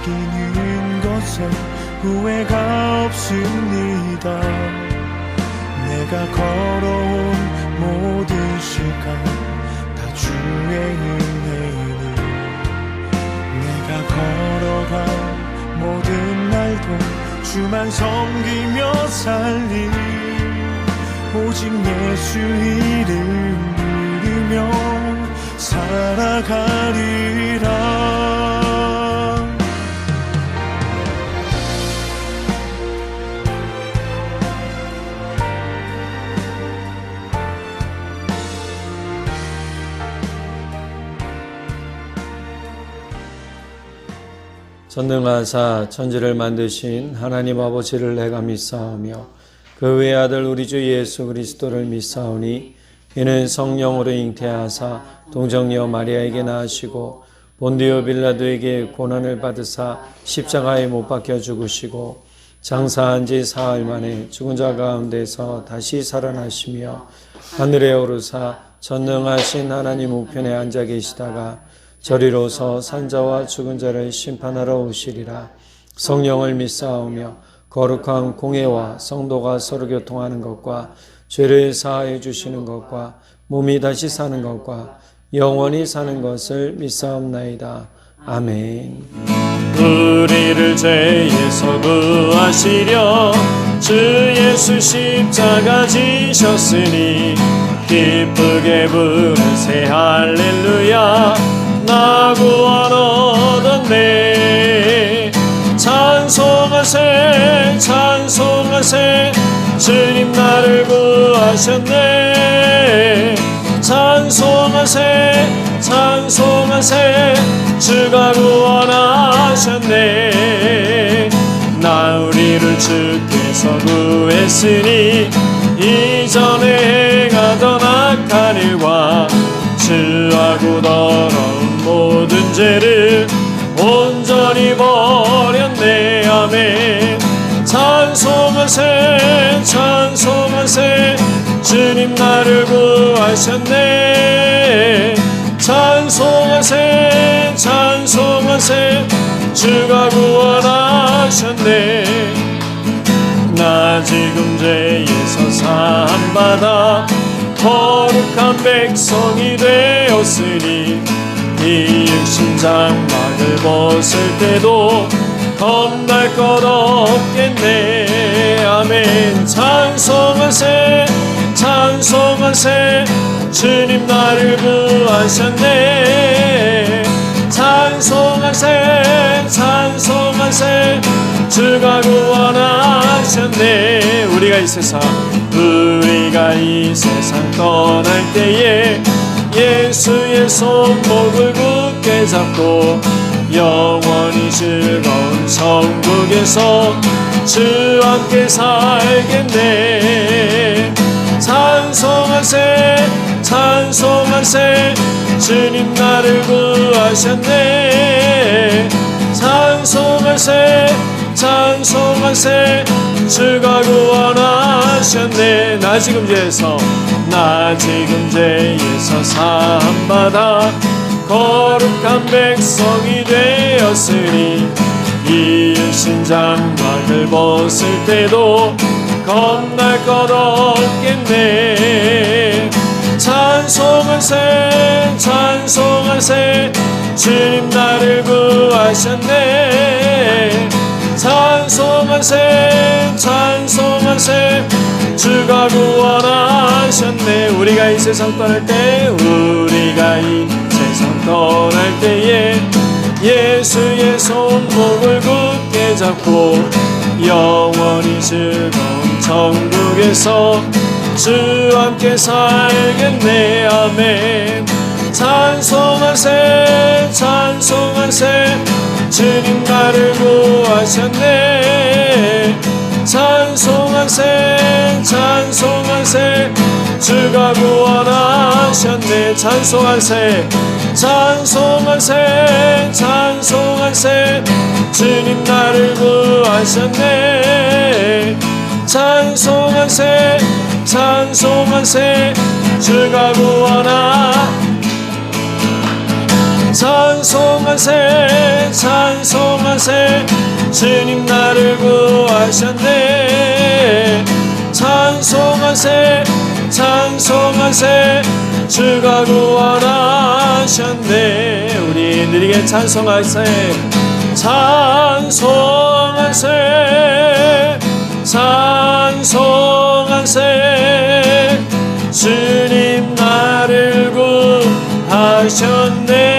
느끼는 것에 후회가 없습니다. 내가 걸어온 모든 시간 다 주의 은혜이니 내가 걸어간 모든 날도 주만 섬기며 살리 오직 예수 이름 부르며 살아가리라. 전능하사 천지를 만드신 하나님 아버지를 내가 믿사오며 그 외아들 우리 주 예수 그리스도를 믿사오니 이는 성령으로 잉태하사 동정녀 마리아에게 낳으시고 본디오 빌라도에게 고난을 받으사 십자가에 못 박혀 죽으시고 장사한 지 사흘 만에 죽은 자 가운데서 다시 살아나시며 하늘에 오르사 전능하신 하나님 우편에 앉아 계시다가 저리로서 산자와 죽은 자를 심판하러 오시리라. 성령을 믿사오며 거룩한 공회와 성도가 서로 교통하는 것과 죄를 사하여 주시는 것과 몸이 다시 사는 것과 영원히 사는 것을 믿사옵나이다. 아멘. 우리를 죄에서 구하시려 주 예수 십자가 지셨으니 기쁘게 부르세 할렐루야. 나 구원 얻었네. 찬송하세 찬송하세 주님 나를 구하셨네. 찬송하세 찬송하세 주가 구원하셨네. 나 우리를 주께서 구했으니 이전에 행하던 악한 일과 주하고 더러운 모든 죄를 온전히 버렸네. 아멘. 찬송하세 찬송하세 주님 나를 구하셨네. 찬송하세 찬송하세 주가 구원하셨네. 나 지금 죄에서 사함받아 거룩한 백성이 되었으니 이 육신 장막을 벗을 때도 겁날 것 없겠네. 아멘. 찬송하세 찬송하세 주님 나를 구하셨네. 찬송하세 찬송하세 주가 구원하셨네. 우리가 이 세상 떠날 때에 예수의 손목을 굳게 잡고 영원히 즐거운 천국에서 주와 함께 살겠네. 찬송하세 찬송하세 주님 나를 구하셨네. 찬송하세 찬송하세 주가 구원하셨네. 나 지금 죄에서 사함받아 거룩한 백성이 되었으니 이 육신 장막을 벗을 때도 겁날 것 없겠네. 찬송하세 찬송하세 주님 나를 구하셨네. 찬송하세 찬송하세 주가 구원하셨네. 우리가 이 세상 떠날 때에 예수의 손목을 굳게 잡고 영원히 즐거운 천국에서 주와 함께 살겠네. 아멘. 찬송하세 찬송하세 주님 나를 구하셨네. 찬송하세 찬송하세 주가 구원하셨네. 찬송하세 찬송하세 찬송하세 주님 나를 구하셨네. 찬송하세 찬송하세 주가 구원하셨네. 찬송하세 찬송하세 주님 나를 구하셨네 찬송하세 찬송하세 주가 구원하셨네 우리 느리게 찬송하세 찬송하세 찬송하세 주님 나를 구하셨네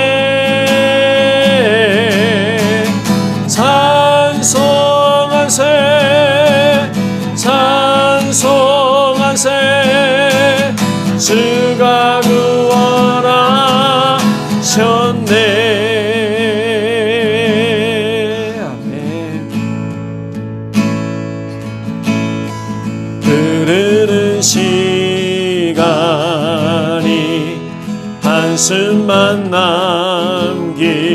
찬송하세 찬송하세 주가 구원하셨네 아멘 흐르는 시간이 한숨만 남기고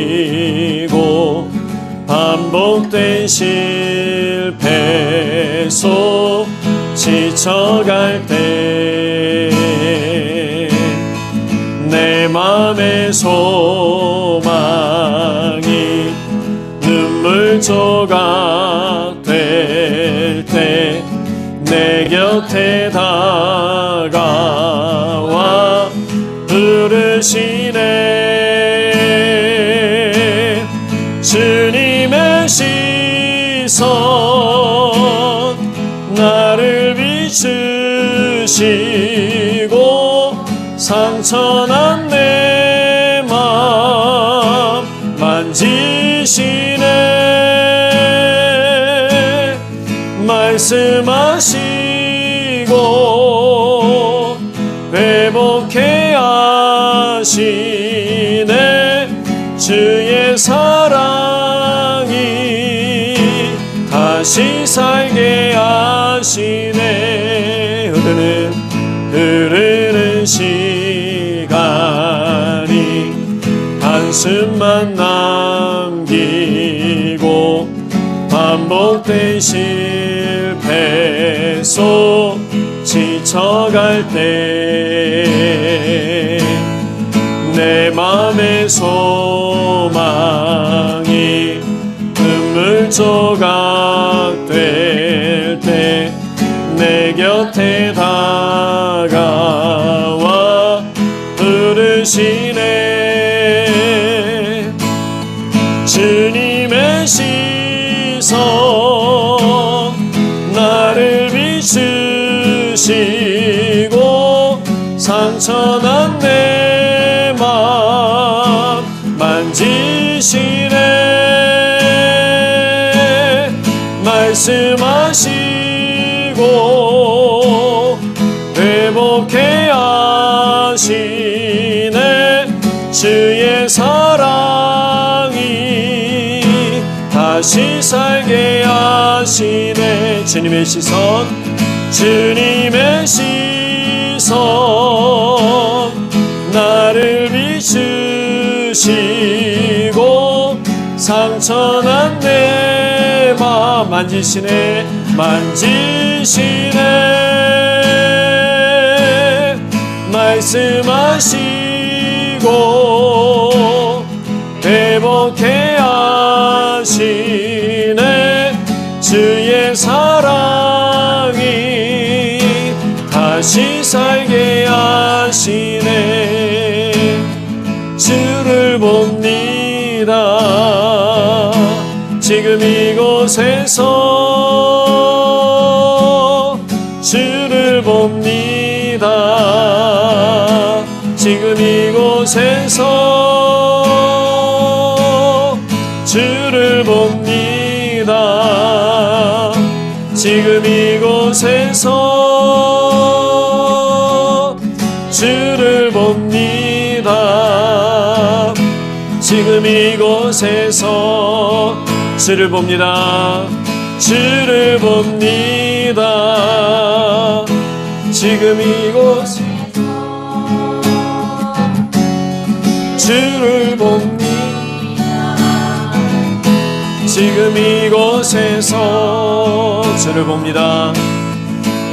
반복된 실패 속 지쳐갈 때 내 맘의 소망이 눈물 조각 될 때 내 곁에 다가와 부르시네 주님의 시선 나를 비추시고 상처난 내 맘 만지시네 말씀하시고 회복해 하시네 주의 사랑이 다시 살게 하시네 흐르는 시간이 한숨만 남기고 반복된 실패 속 지쳐갈 때 내 맘의 소망이 눈물 조각 될 때 내 곁에 다가와 부르시네 주님의 시선 나를 비추시고 상처난 내 맘 만지시네 말씀하시고 회복해 하시네 주의 사랑이 다시 살게 하시네 주님의 시선 주님의 시선 나를 비추시고 상처난 내 맘 만지시네 만지시네 말씀하시고 회복해 하시네 주의 사랑이 다시 살게 하시네 주를 봅니다 지금 이곳에서 주를 봅니다 지금 이곳에서 주를 봅니다 지금 이곳에서 주를 봅니다 지금 이곳에서 주를 봅니다 주를 봅니다 지금 이곳 주를 봅니다 지금 이곳에서 주를 봅니다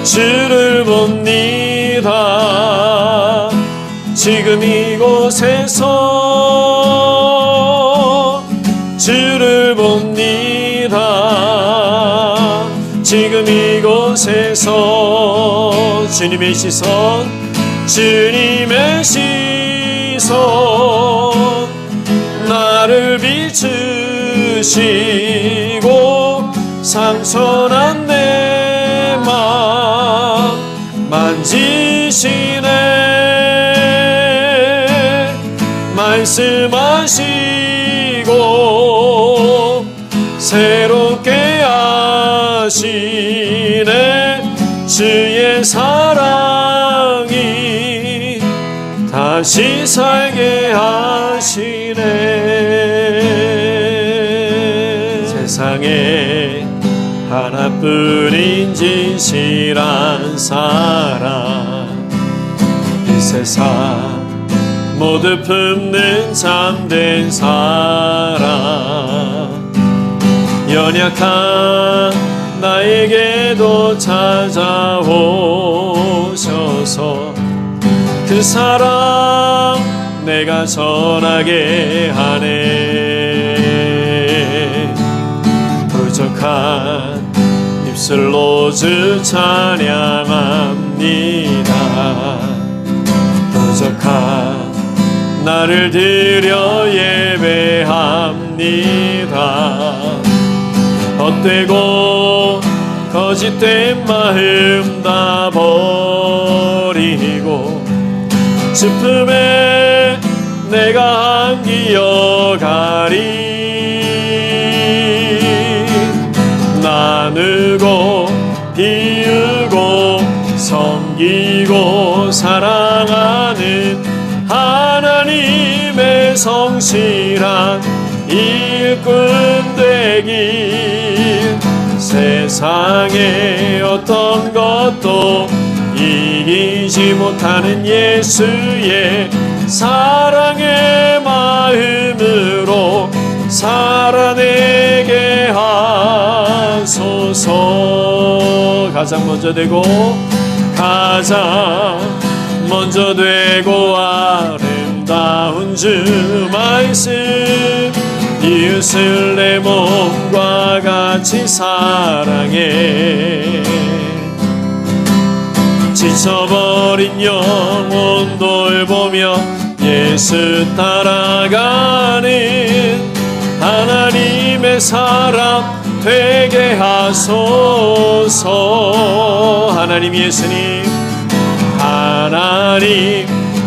주를 봅니다 지금 이곳에서 주를 봅니다. 지금 이곳에서 주님의 시선, 주님의 시선, 나를 비추시고 상처난 내 맘 만지시네. 말씀하시고 새롭게 하시네. 주의 사랑이 다시 살게 하시네. 세상에 하나뿐인 진실한 사랑, 이 세상 모두 품는 참된 사랑, 연약한 나에게도 찾아오셔서 그 사랑 내가 전하게 하네. 부족한 입술로 주 찬양합니다. 부족한 나를 드려 예배합니다. 헛되고 거짓된 마음 다 버리고 주 품에 내가 안기어가리. 나누고 비우고 섬기고 사랑하는 하나님의 성실한 일꾼 되길. 세상의 어떤 것도 이기지 못하는 예수의 사랑의 마음으로 살아내게 하소서. 가장 먼저 되고 가장 먼저 되고 아름다운 주 말씀, 이웃을 내 몸과 같이 사랑해. 지쳐버린 영혼 돌보며 예수 따라가는 하나님의 사람 되게 하소서. 하나님 예수님, 하나님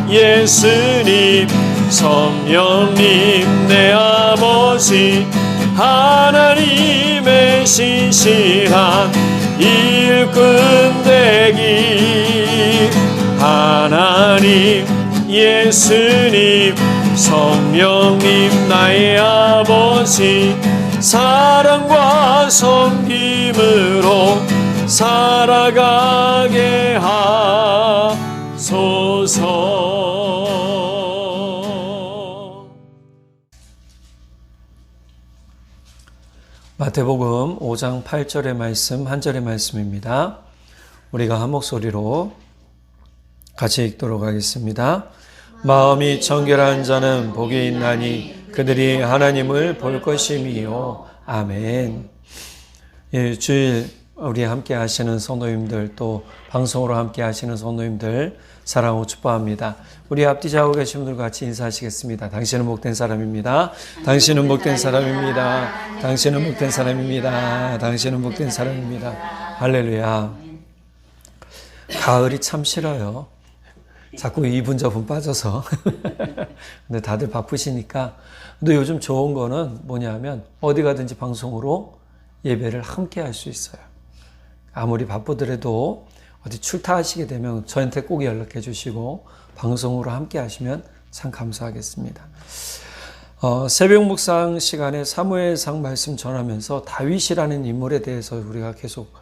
예수님 성령님 내 아버지, 하나님의 신실한 일꾼 되기. 하나님 예수님 성령님 나의 아버지, 사랑과 섬김으로 살아가게 하소서. 마태복음 5장 8절의 말씀, 한 절의 말씀입니다. 우리가 한 목소리로 같이 읽도록 하겠습니다. 마음이 청결한 자는 복이 있나니 그들이 하나님을 볼 것임이요. 아멘. 예, 주일 우리 함께 하시는 성도님들, 또 방송으로 함께 하시는 성도님들 사랑하고 축복합니다. 우리 앞뒤 좌우 계신 분들 같이 인사하시겠습니다. 당신은 복된 사람입니다. 당신은 복된 사람입니다. 당신은 복된 사람입니다. 당신은 복된 사람입니다. 할렐루야. 가을이 참 싫어요. 자꾸 이분 저분 빠져서. 근데 다들 바쁘시니까. 근데 요즘 좋은 거는 뭐냐면 어디 가든지 방송으로 예배를 함께 할 수 있어요. 아무리 바쁘더라도 어디 출타하시게 되면 저한테 꼭 연락해 주시고 방송으로 함께 하시면 참 감사하겠습니다. 새벽 묵상 시간에 사무엘상 말씀 전하면서 다윗이라는 인물에 대해서 우리가 계속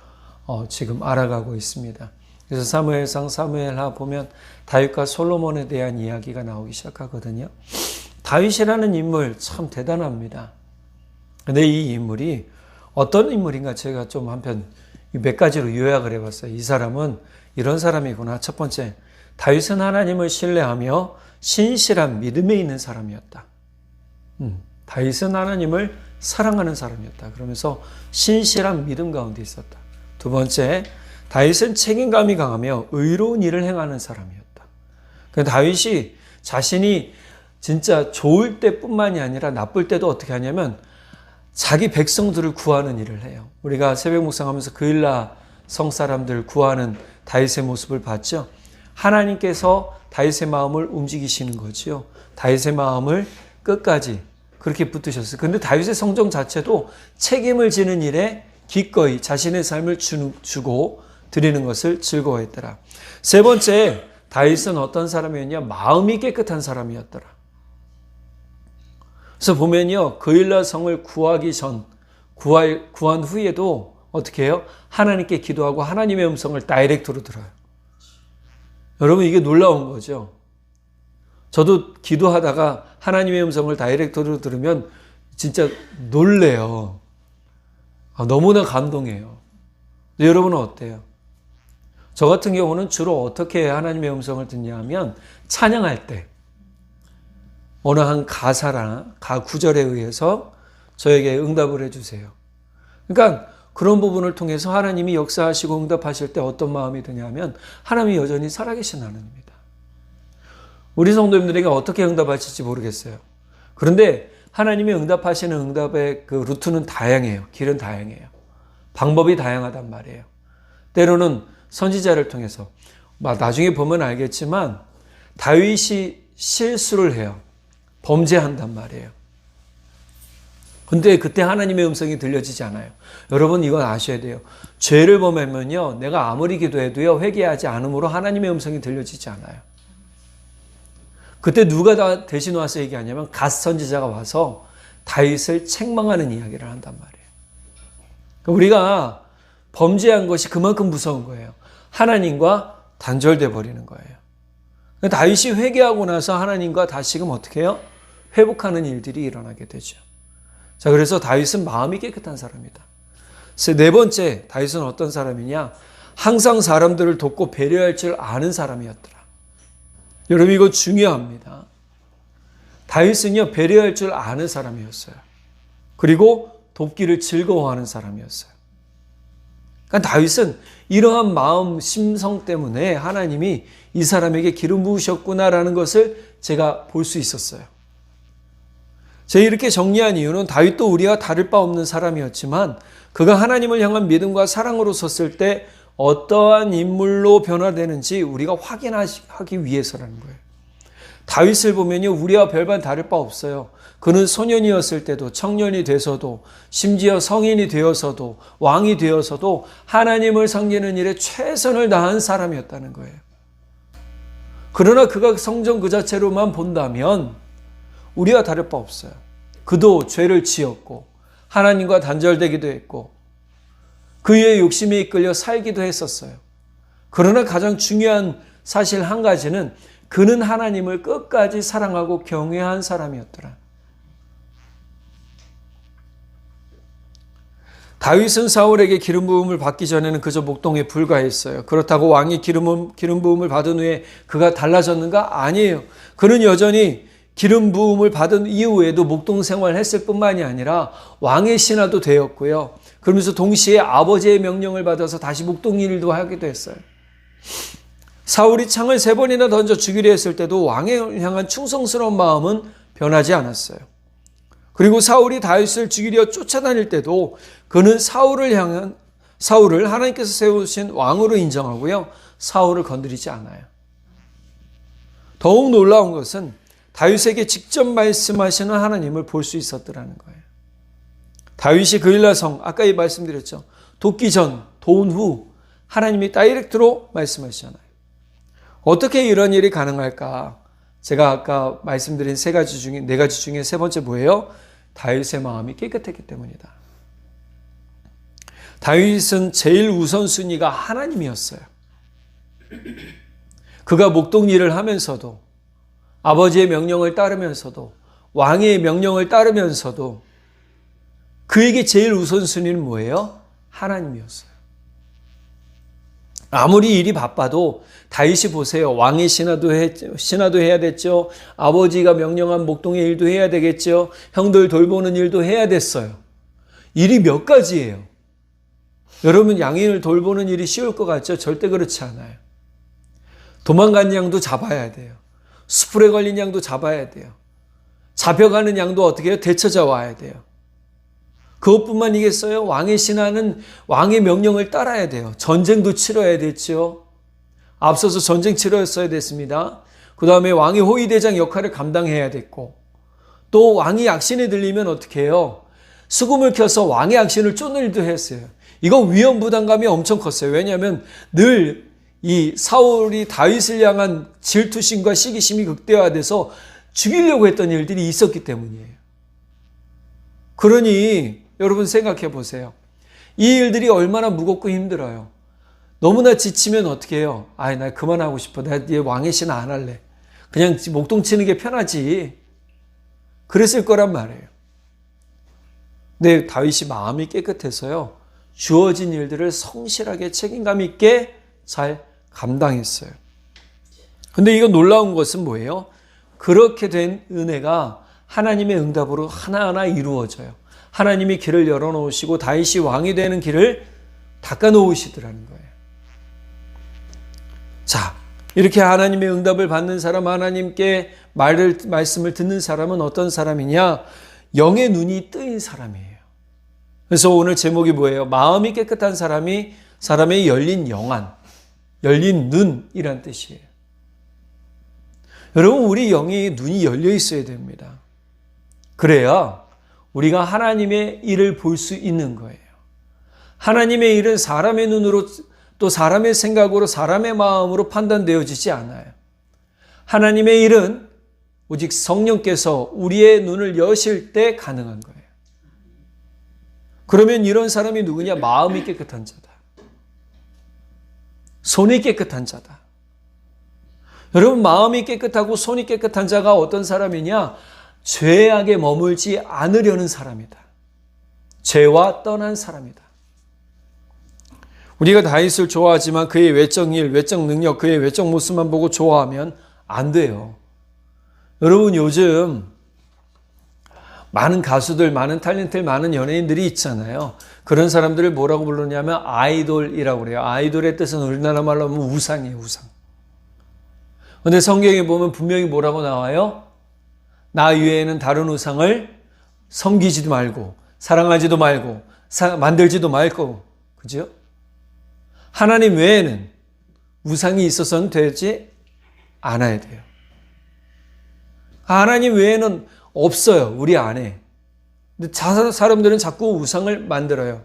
지금 알아가고 있습니다. 그래서 사무엘상, 사무엘하 보면 다윗과 솔로몬에 대한 이야기가 나오기 시작하거든요. 다윗이라는 인물 참 대단합니다. 근데 이 인물이 어떤 인물인가 제가 좀 한편 몇 가지로 요약을 해봤어요. 이 사람은 이런 사람이구나. 첫 번째, 다윗은 하나님을 신뢰하며 신실한 믿음에 있는 사람이었다. 다윗은 하나님을 사랑하는 사람이었다. 그러면서 신실한 믿음 가운데 있었다. 두 번째, 다윗은 책임감이 강하며 의로운 일을 행하는 사람이었다. 다윗이 자신이 진짜 좋을 때뿐만이 아니라 나쁠 때도 어떻게 하냐면 자기 백성들을 구하는 일을 해요. 우리가 새벽 묵상하면서 그일라 성 사람들 구하는 다윗의 모습을 봤죠. 하나님께서 다윗의 마음을 움직이시는 거지요. 다윗의 마음을 끝까지 그렇게 붙드셨어요. 그런데 다윗의 성정 자체도 책임을 지는 일에 기꺼이 자신의 삶을 주고 드리는 것을 즐거워했더라. 세 번째, 다윗은 어떤 사람이었냐? 마음이 깨끗한 사람이었더라. 그래서 보면요, 그일라 성을 구하기 전, 구한 후에도 어떻게 해요? 하나님께 기도하고 하나님의 음성을 다이렉트로 들어요. 여러분, 이게 놀라운 거죠. 저도 기도하다가 하나님의 음성을 다이렉트로 들으면 진짜 놀래요. 너무나 감동해요. 여러분은 어때요? 저 같은 경우는 주로 어떻게 하나님의 음성을 듣냐 하면 찬양할 때 어느 한 가사나 구절에 의해서 저에게 응답을 해주세요. 그러니까 그런 부분을 통해서 하나님이 역사하시고 응답하실 때 어떤 마음이 드냐면 하나님이 여전히 살아계신 하나님입니다. 우리 성도님들에게 어떻게 응답하실지 모르겠어요. 그런데 하나님이 응답하시는 응답의 그 루트는 다양해요. 길은 다양해요. 방법이 다양하단 말이에요. 때로는 선지자를 통해서 나중에 보면 알겠지만 다윗이 실수를 해요. 범죄한단 말이에요. 근데 그때 하나님의 음성이 들려지지 않아요. 여러분 이건 아셔야 돼요. 죄를 범하면요, 내가 아무리 기도해도요, 회개하지 않으므로 하나님의 음성이 들려지지 않아요. 그때 누가 대신 와서 얘기하냐면 갓 선지자가 와서 다윗을 책망하는 이야기를 한단 말이에요. 우리가 범죄한 것이 그만큼 무서운 거예요. 하나님과 단절돼 버리는 거예요. 다윗이 회개하고 나서 하나님과 다시금 어떻게 해요? 회복하는 일들이 일어나게 되죠. 자, 그래서 다윗은 마음이 깨끗한 사람이다. 네 번째, 다윗은 어떤 사람이냐? 항상 사람들을 돕고 배려할 줄 아는 사람이었더라. 여러분 이거 중요합니다. 다윗은요, 배려할 줄 아는 사람이었어요. 그리고 돕기를 즐거워하는 사람이었어요. 그러니까 다윗은 이러한 마음 심성 때문에 하나님이 이 사람에게 기름 부으셨구나라는 것을 제가 볼 수 있었어요. 제가 이렇게 정리한 이유는 다윗도 우리와 다를 바 없는 사람이었지만 그가 하나님을 향한 믿음과 사랑으로 섰을 때 어떠한 인물로 변화되는지 우리가 확인하기 위해서라는 거예요. 다윗을 보면요, 우리와 별반 다를 바 없어요. 그는 소년이었을 때도, 청년이 돼서도, 심지어 성인이 되어서도, 왕이 되어서도 하나님을 섬기는 일에 최선을 다한 사람이었다는 거예요. 그러나 그가 성정 그 자체로만 본다면 우리와 다를 바 없어요. 그도 죄를 지었고 하나님과 단절되기도 했고 그의 욕심에 이끌려 살기도 했었어요. 그러나 가장 중요한 사실 한 가지는 그는 하나님을 끝까지 사랑하고 경외한 사람이었더라. 다윗은 사울에게 기름 부음을 받기 전에는 그저 목동에 불과했어요. 그렇다고 왕이 기름 부음을 받은 후에 그가 달라졌는가? 아니에요. 그는 여전히 기름 부음을 받은 이후에도 목동 생활을 했을 뿐만이 아니라 왕의 신하도 되었고요. 그러면서 동시에 아버지의 명령을 받아서 다시 목동 일도 하기도 했어요. 사울이 창을 3번이나 던져 죽이려 했을 때도 왕에 향한 충성스러운 마음은 변하지 않았어요. 그리고 사울이 다윗을 죽이려 쫓아다닐 때도 그는 사울을 하나님께서 세우신 왕으로 인정하고요. 사울을 건드리지 않아요. 더욱 놀라운 것은 다윗에게 직접 말씀하시는 하나님을 볼 수 있었더라는 거예요. 다윗이 그일라성, 아까 말씀드렸죠. 돕기 전, 도운 후 하나님이 다이렉트로 말씀하시잖아요. 어떻게 이런 일이 가능할까? 제가 아까 말씀드린 4가지 중에 세 번째 뭐예요? 다윗의 마음이 깨끗했기 때문이다. 다윗은 제일 우선순위가 하나님이었어요. 그가 목동 일을 하면서도 아버지의 명령을 따르면서도 왕의 명령을 따르면서도 그에게 제일 우선순위는 뭐예요? 하나님이었어요. 아무리 일이 바빠도 다윗이 보세요. 왕의 신하도 해야 됐죠. 아버지가 명령한 목동의 일도 해야 되겠죠. 형들 돌보는 일도 해야 됐어요. 일이 몇 가지예요. 여러분, 양인을 돌보는 일이 쉬울 것 같죠? 절대 그렇지 않아요. 도망간 양도 잡아야 돼요. 수풀에 걸린 양도 잡아야 돼요. 잡혀가는 양도 어떻게 해요? 되찾아와야 돼요. 그것뿐만이겠어요? 왕의 신하는 왕의 명령을 따라야 돼요. 전쟁도 치러야 됐죠. 앞서서 전쟁 치러였어야 됐습니다. 그 다음에 왕의 호위대장 역할을 감당해야 됐고, 또 왕이 악신에 들리면 어떻게 해요? 수금을 켜서 왕의 악신을 쫓는 일도 했어요. 이거 위험 부담감이 엄청 컸어요. 왜냐하면 늘 이 사울이 다윗을 향한 질투심과 시기심이 극대화돼서 죽이려고 했던 일들이 있었기 때문이에요. 그러니 여러분 생각해 보세요. 이 일들이 얼마나 무겁고 힘들어요. 너무나 지치면 어떻게 해요? 나 그만하고 싶어. 나 얘 왕의 신하 안 할래. 그냥 목동 치는 게 편하지. 그랬을 거란 말이에요. 근데 다윗이 마음이 깨끗해서요, 주어진 일들을 성실하게 책임감 있게 잘 감당했어요. 근데 이거 놀라운 것은 뭐예요? 그렇게 된 은혜가 하나님의 응답으로 하나하나 이루어져요. 하나님이 길을 열어놓으시고 다윗이 왕이 되는 길을 닦아놓으시더라는 거예요. 자, 이렇게 하나님의 응답을 받는 사람, 하나님께 말씀을 듣는 사람은 어떤 사람이냐? 영의 눈이 뜨인 사람이에요. 그래서 오늘 제목이 뭐예요? 마음이 깨끗한 사람이 사람의 열린 영안, 열린 눈이란 뜻이에요. 여러분, 우리 영의 눈이 열려 있어야 됩니다. 그래야 우리가 하나님의 일을 볼 수 있는 거예요. 하나님의 일은 사람의 눈으로, 또 사람의 생각으로, 사람의 마음으로 판단되어지지 않아요. 하나님의 일은 오직 성령께서 우리의 눈을 여실 때 가능한 거예요. 그러면 이런 사람이 누구냐? 마음이 깨끗한 자다. 손이 깨끗한 자다. 여러분, 마음이 깨끗하고 손이 깨끗한 자가 어떤 사람이냐? 죄악에 머물지 않으려는 사람이다. 죄와 떠난 사람이다. 우리가 다윗을 좋아하지만 그의 외적 일, 외적 능력, 그의 외적 모습만 보고 좋아하면 안 돼요. 여러분, 요즘 많은 가수들, 많은 탤런트, 많은 연예인들이 있잖아요. 그런 사람들을 뭐라고 부르냐면 아이돌이라고 그래요. 아이돌의 뜻은 우리나라 말로 하면 우상이에요, 우상. 그런데 성경에 보면 분명히 뭐라고 나와요? 나 외에는 다른 우상을 섬기지도 말고, 사랑하지도 말고, 만들지도 말고, 그죠? 하나님 외에는 우상이 있어서는 되지 않아야 돼요. 하나님 외에는 없어요, 우리 안에. 근데 사람들은 자꾸 우상을 만들어요.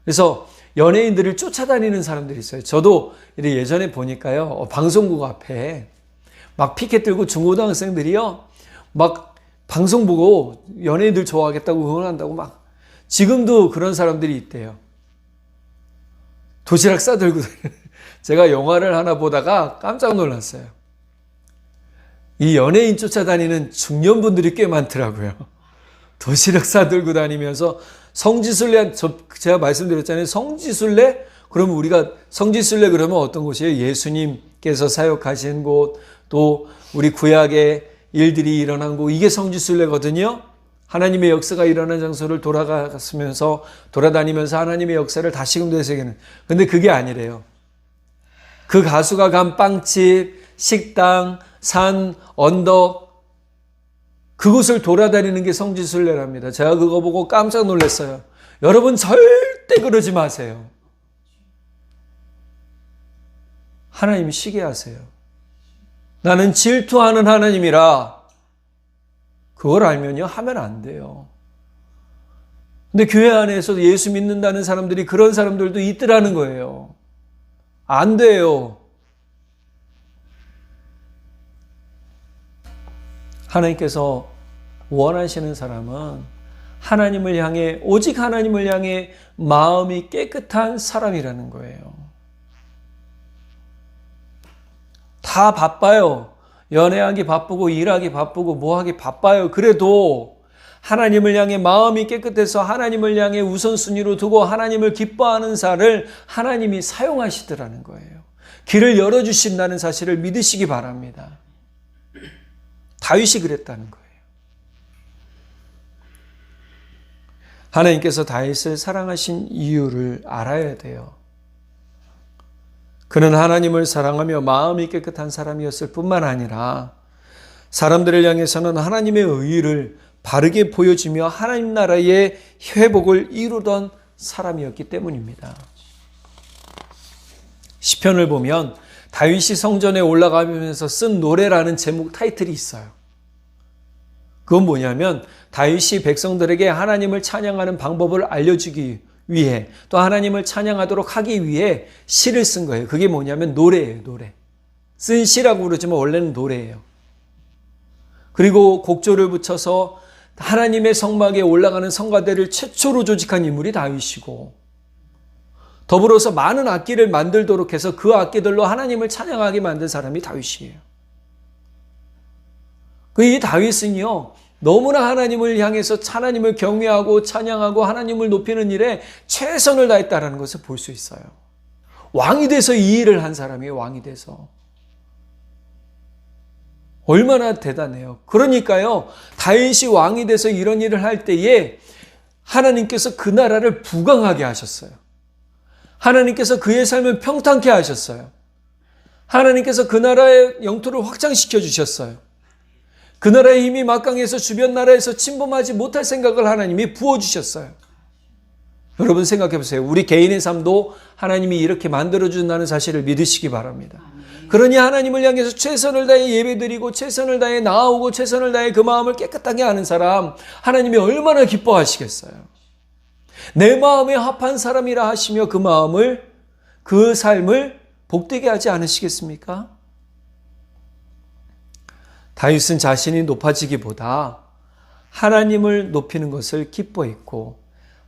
그래서 연예인들을 쫓아다니는 사람들이 있어요. 저도 예전에 보니까요, 방송국 앞에 막 피켓 들고 중고등학생들이요, 막 방송 보고 연예인들 좋아하겠다고 응원한다고 막, 지금도 그런 사람들이 있대요. 도시락 싸들고 제가 영화를 하나 보다가 깜짝 놀랐어요. 이 연예인 쫓아다니는 중년분들이 꽤 많더라고요. 도시락 싸들고 다니면서 성지순례, 제가 말씀드렸잖아요. 성지순례? 그러면 우리가 성지순례 그러면 어떤 곳이에요? 예수님께서 사역하신 곳, 또 우리 구약의 일들이 일어난 곳, 이게 성지순례거든요. 하나님의 역사가 일어난 장소를 돌아다니면서 하나님의 역사를 다시금 되새기는. 근데 그게 아니래요. 그 가수가 간 빵집, 식당, 산, 언덕, 그곳을 돌아다니는 게 성지순례랍니다. 제가 그거 보고 깜짝 놀랐어요. 여러분, 절대 그러지 마세요. 하나님이 쉬게 하세요. 나는 질투하는 하나님이라. 그걸 알면요, 하면 안 돼요. 근데 교회 안에서 예수 믿는다는 사람들이 그런 사람들도 있더라는 거예요. 안 돼요. 하나님께서 원하시는 사람은 하나님을 향해, 오직 하나님을 향해 마음이 깨끗한 사람이라는 거예요. 다 바빠요. 연애하기 바쁘고 일하기 바쁘고 뭐하기 바빠요. 그래도 하나님을 향해 마음이 깨끗해서 하나님을 향해 우선순위로 두고 하나님을 기뻐하는 자를 하나님이 사용하시더라는 거예요. 길을 열어주신다는 사실을 믿으시기 바랍니다. 다윗이 그랬다는 거예요. 하나님께서 다윗을 사랑하신 이유를 알아야 돼요. 그는 하나님을 사랑하며 마음이 깨끗한 사람이었을 뿐만 아니라 사람들을 향해서는 하나님의 의의를 바르게 보여주며 하나님 나라의 회복을 이루던 사람이었기 때문입니다. 시편을 보면 다윗이 성전에 올라가면서 쓴 노래라는 제목 타이틀이 있어요. 그건 뭐냐면 다윗이 백성들에게 하나님을 찬양하는 방법을 알려주기 위해 또 하나님을 찬양하도록 하기 위해 시를 쓴 거예요. 그게 뭐냐면 노래예요. 노래. 쓴 시라고 그러지만 원래는 노래예요. 그리고 곡조를 붙여서 하나님의 성막에 올라가는 성가대를 최초로 조직한 인물이 다윗이고 더불어서 많은 악기를 만들도록 해서 그 악기들로 하나님을 찬양하게 만든 사람이 다윗이에요. 이 다윗은요, 너무나 하나님을 향해서 하나님을 경외하고 찬양하고 하나님을 높이는 일에 최선을 다했다는 것을 볼 수 있어요. 왕이 돼서 이 일을 한 사람이에요. 왕이 돼서. 얼마나 대단해요. 그러니까요, 다윗이 왕이 돼서 이런 일을 할 때에 하나님께서 그 나라를 부강하게 하셨어요. 하나님께서 그의 삶을 평탄케 하셨어요. 하나님께서 그 나라의 영토를 확장시켜 주셨어요. 그 나라의 힘이 막강해서 주변 나라에서 침범하지 못할 생각을 하나님이 부어주셨어요. 여러분 생각해 보세요. 우리 개인의 삶도 하나님이 이렇게 만들어준다는 사실을 믿으시기 바랍니다. 그러니 하나님을 향해서 최선을 다해 예배드리고 최선을 다해 나아오고 최선을 다해 그 마음을 깨끗하게 하는 사람, 하나님이 얼마나 기뻐하시겠어요. 내 마음에 합한 사람이라 하시며 그 마음을, 그 삶을 복되게 하지 않으시겠습니까? 다윗은 자신이 높아지기보다 하나님을 높이는 것을 기뻐했고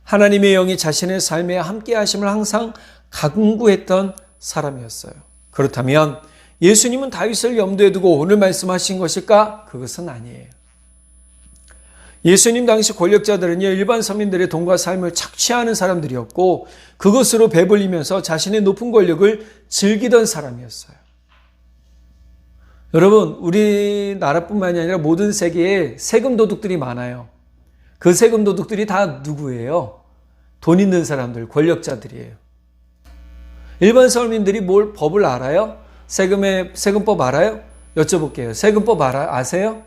하나님의 영이 자신의 삶에 함께 하심을 항상 간구했던 사람이었어요. 그렇다면 예수님은 다윗을 염두에 두고 오늘 말씀하신 것일까? 그것은 아니에요. 예수님 당시 권력자들은요, 일반 서민들의 돈과 삶을 착취하는 사람들이었고 그것으로 배불리면서 자신의 높은 권력을 즐기던 사람이었어요. 여러분, 우리나라뿐만이 아니라 모든 세계에 세금 도둑들이 많아요. 그 세금 도둑들이 다 누구예요? 돈 있는 사람들, 권력자들이에요. 일반 서민들이 법을 알아요? 세금법 알아요? 여쭤볼게요. 세금법 아세요?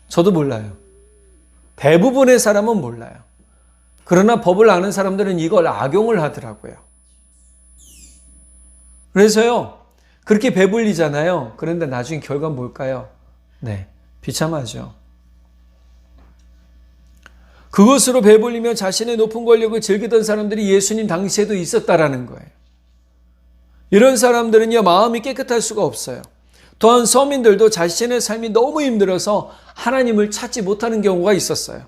저도 몰라요. 대부분의 사람은 몰라요. 그러나 법을 아는 사람들은 이걸 악용을 하더라고요. 그래서요, 그렇게 배불리잖아요. 그런데 나중에 결과는 뭘까요? 네, 비참하죠. 그것으로 배불리며 자신의 높은 권력을 즐기던 사람들이 예수님 당시에도 있었다라는 거예요. 이런 사람들은요, 마음이 깨끗할 수가 없어요. 또한 서민들도 자신의 삶이 너무 힘들어서 하나님을 찾지 못하는 경우가 있었어요.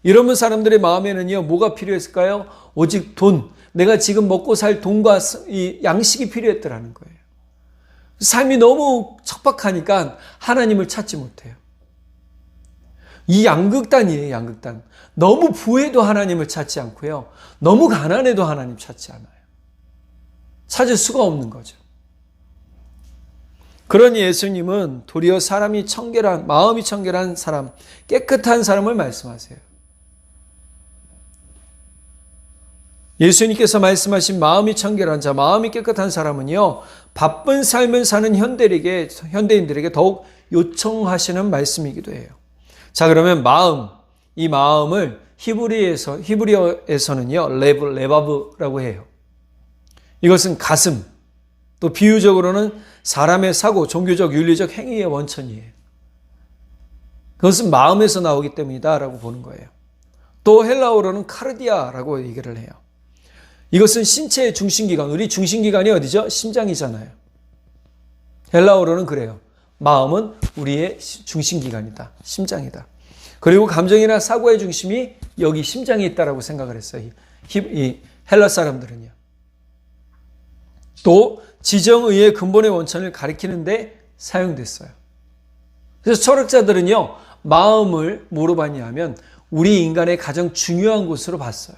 이런 사람들의 마음에는요, 뭐가 필요했을까요? 오직 돈, 내가 지금 먹고 살 돈과 이 양식이 필요했더라는 거예요. 삶이 너무 척박하니까 하나님을 찾지 못해요. 이 양극단이에요, 양극단. 너무 부해도 하나님을 찾지 않고요. 너무 가난해도 하나님 찾지 않아요. 찾을 수가 없는 거죠. 그러니 예수님은 도리어 사람이 청결한, 마음이 청결한 사람, 깨끗한 사람을 말씀하세요. 예수님께서 말씀하신 마음이 청결한 자, 마음이 깨끗한 사람은요, 바쁜 삶을 사는 현대인들에게 더욱 요청하시는 말씀이기도 해요. 자, 그러면 마음, 이 마음을 히브리어에서는요, 레바브라고 해요. 이것은 가슴, 또 비유적으로는 사람의 사고, 종교적, 윤리적 행위의 원천이에요. 그것은 마음에서 나오기 때문이다 라고 보는 거예요. 또 헬라어로는 카르디아라고 얘기를 해요. 이것은 신체의 중심기관, 우리 중심기관이 어디죠? 심장이잖아요. 헬라어로는 그래요. 마음은 우리의 중심기관이다. 심장이다. 그리고 감정이나 사고의 중심이 여기 심장에 있다라고 생각을 했어요. 이 헬라 사람들은요. 또 지정의의 근본의 원천을 가리키는데 사용됐어요. 그래서 철학자들은요, 마음을 뭐로 봤냐면 우리 인간의 가장 중요한 곳으로 봤어요.